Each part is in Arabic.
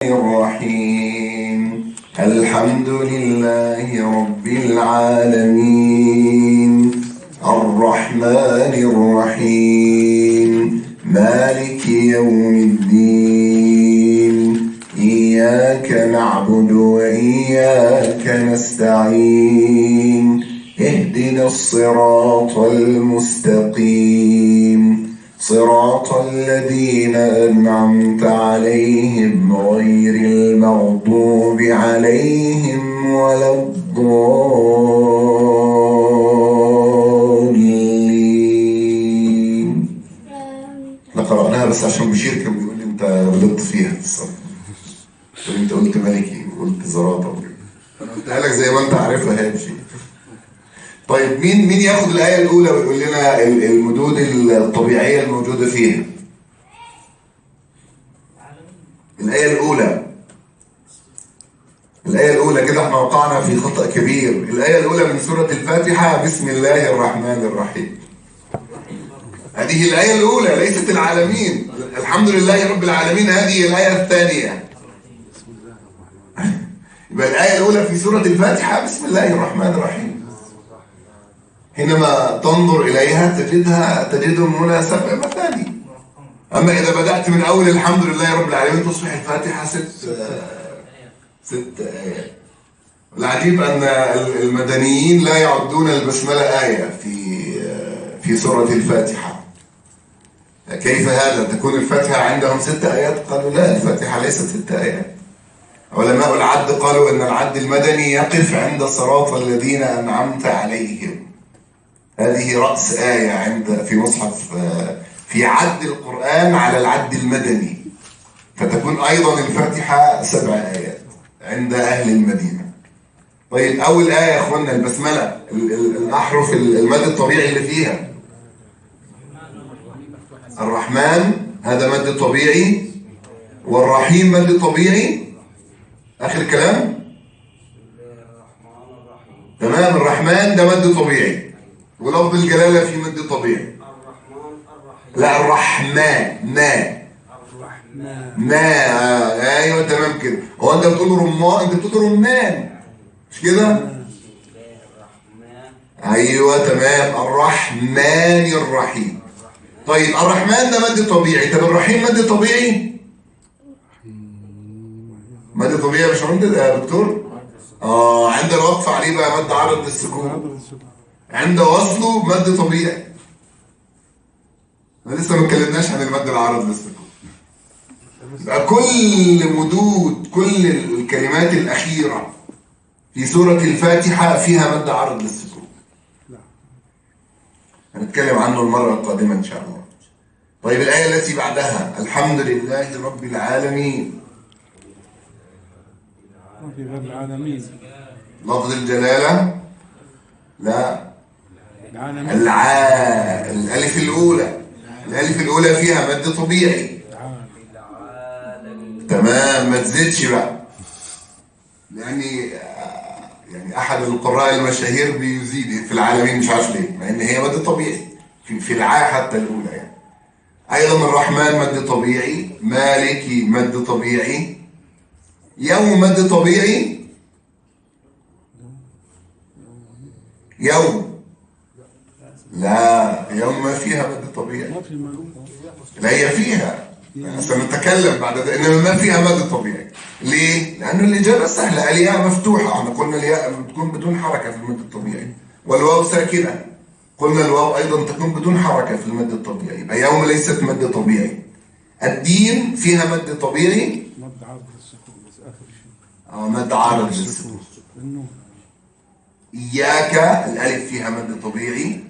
الرحيم الحمد لله رب العالمين الرحمن الرحيم مالك يوم الدين إياك نعبد وإياك نستعين اهدنا الصراط المستقيم صراط الذين أنعمت عليهم غير المغضوب عليهم ولا الضالين. احنا قرأناها بس عشان بشير كان بيقول لي انت غلطت فيها الصراحة. انت قلت ملكي وقلت زراطة انا قلتها لك زي ما انت عارفها هي بشير. طيب مين ياخد الآية الأولى ويقول لنا المدود الطبيعية الموجودة فيها؟ الآية الأولى كده احنا وقعنا في خطأ كبير. الآية الأولى من سورة الفاتحة بسم الله الرحمن الرحيم. هذه الآية الأولى ليست العالمين. الحمد لله رب العالمين هذه الآية الثانية. يبقى الآية الأولى في سورة الفاتحة بسم الله الرحمن الرحيم. حينما تنظر إليها تجدهم هنا 7 مثاني. أما إذا بدأت من أول الحمد لله رب العالمين تصبح الفاتحة 6 آيات. العجيب أن المدنيين لا يعدون البسملة آية في سورة الفاتحة. كيف هذا؟ تكون الفاتحة عندهم 6 آيات؟ قالوا لا، الفاتحة ليست 6 آيات. علماء العد قالوا أن العد المدني يقف عند صراط الذين أنعمت عليهم. هذه رأس آية في مصحف في عد القرآن على العد المدني، فتكون أيضا الفاتحة 7 آيات عند أهل المدينة. طيب أول آية يا أخوانا البسملة، الأحرف المد الطبيعي اللي فيها. الرحمن هذا مد طبيعي، والرحيم مد طبيعي. آخر كلام تمام. الرحمن ده مد طبيعي، ولفظ الجلالة في مد طبيعي. لا الرحمن ايوه تمام كده. هو انت بتقول رمان، انت بتقول رمان مش كده؟ ايوه تمام. الرحمن الرحيم. طيب الرحمن ده مد طبيعي، طب الرحيم مد طبيعي؟ مد طبيعي يا باشمهندس يا دكتور؟ عند الوقف عليه بقى مد عرض للسكون، عند وصله مد طبيعي. لسه ما اتكلمناش عن المد العرض للسكون. يبقى كل مدود كل الكلمات الأخيرة في سورة الفاتحة فيها مد عرض للسكون. هنتكلم عنه المرة القادمة إن شاء الله. طيب الآية التي بعدها الحمد لله رب العالمين. رب العالمين لفظ الجلالة لا الألف الأولى فيها مد طبيعي. تمام، ما تزيدش بقى، يعني أحد القراء المشاهير بيزيد في العالمين مش عارف ليه، مع إن هي مد طبيعي في العاء حتى الأولى يعني. أيضا الرحمن مد طبيعي، مالكي مد طبيعي، يوم مد طبيعي. يوم لا، يوم ما فيها مد طبيعي. لا هي فيها، سنتكلم بعد ذلك، انما ما فيها مد طبيعي. ليه؟ لانه الاجابه سهله. الياء مفتوحه، احنا قلنا الياء بتكون بدون حركه في المد الطبيعي، والواو ساكنه، قلنا الواو ايضا تكون بدون حركه في المد الطبيعي. يبقى يوم ليست مد طبيعي. الدين فيها مد طبيعي، مد عرض للسكون بس اخر شيء. مد عرض للسكون. إياك الألف فيها مد طبيعي،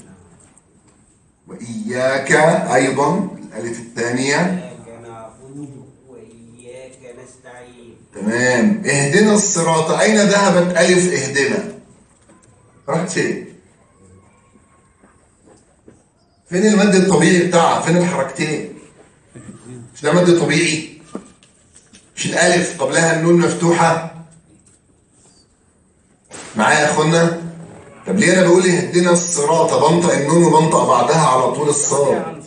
وإياك أيضا الألف الثانية. إياك نعبد وإياك نستعين. تمام. اهدنا الصراط، أين ذهبت ألف اهدنا؟ راحت فين؟ فين المد الطبيعي بتاعها؟ فين الحركتين؟ مش ده مد طبيعي؟ مش الألف قبلها النون مفتوحة؟ معايا يا اخوانا؟ طب ليه انا بقول اهدنا الصراط بنطق النون وبنطق بعدها على طول الصاد؟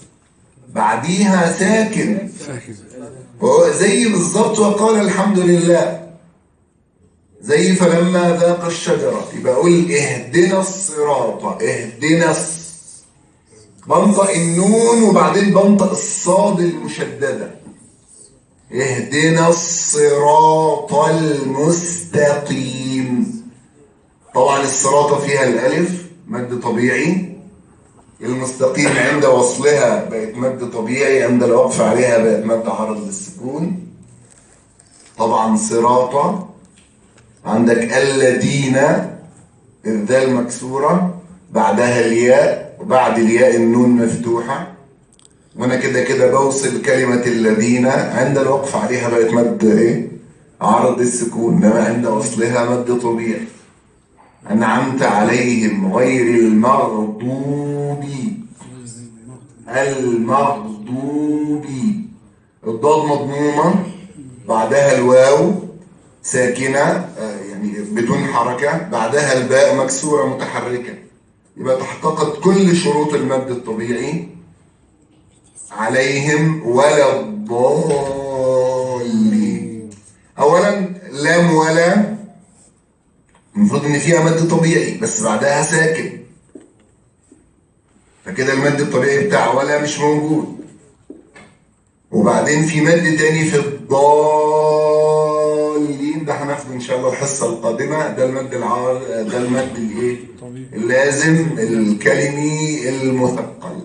بعديها ساكن. زي بالظبط وقال الحمد لله، زي فلما ذاق الشجرة. يبقى أقول اهدنا الصراط، بنطق النون وبعدين بنطق الصاد المشددة، اهدنا الصراط المستقيم. طبعا الصراط فيها الألف مد طبيعي، المستقيم عند وصلها بقت مد طبيعي، عند الوقف عليها بقت مد عرض للسكون. طبعا صراط عندك الذين، الذال مكسورة بعدها الياء وبعد الياء النون مفتوحة، وانا كده كده بوصل كلمة الذين عند الوقف عليها بقت مد ايه؟ عرض السكون، انما عند وصلها مد طبيعي. أنعمت عليهم غير المغضوب، الضاد مضمومة بعدها الواو ساكنة يعني بدون حركة، بعدها الباء مكسورة متحركة، يبقى تحققت كل شروط المد الطبيعي. عليهم ولا الضالين. أولا لام ولا المفروض ان فيها مد طبيعي بس بعدها ساكن، فكده المد الطبيعي بتاع ولا مش موجود. وبعدين في مد تاني في الضالين، ده هناخده ان شاء الله الحصه القادمه. ده المد ده المد الايه؟ اللازم الكلمي المثقل.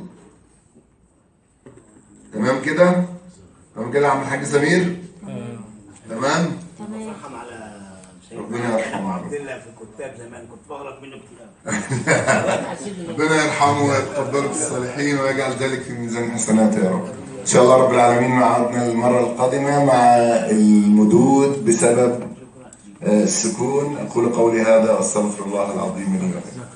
تمام كده؟ تمام كده يا عم الحاج سمير؟ تمام؟ ربنا يرحمه. عبد الله في الكتاب زمان كنت بغلط منه كتير. ربنا يرحمه ويتقبله بالصالحين ويجعل ذلك في ميزان حسناته يا رب. ان شاء الله رب العالمين معادنا المره القادمه مع المدود بسبب السكون. اقول قولي هذا، استغفر الله العظيم لي ولكم.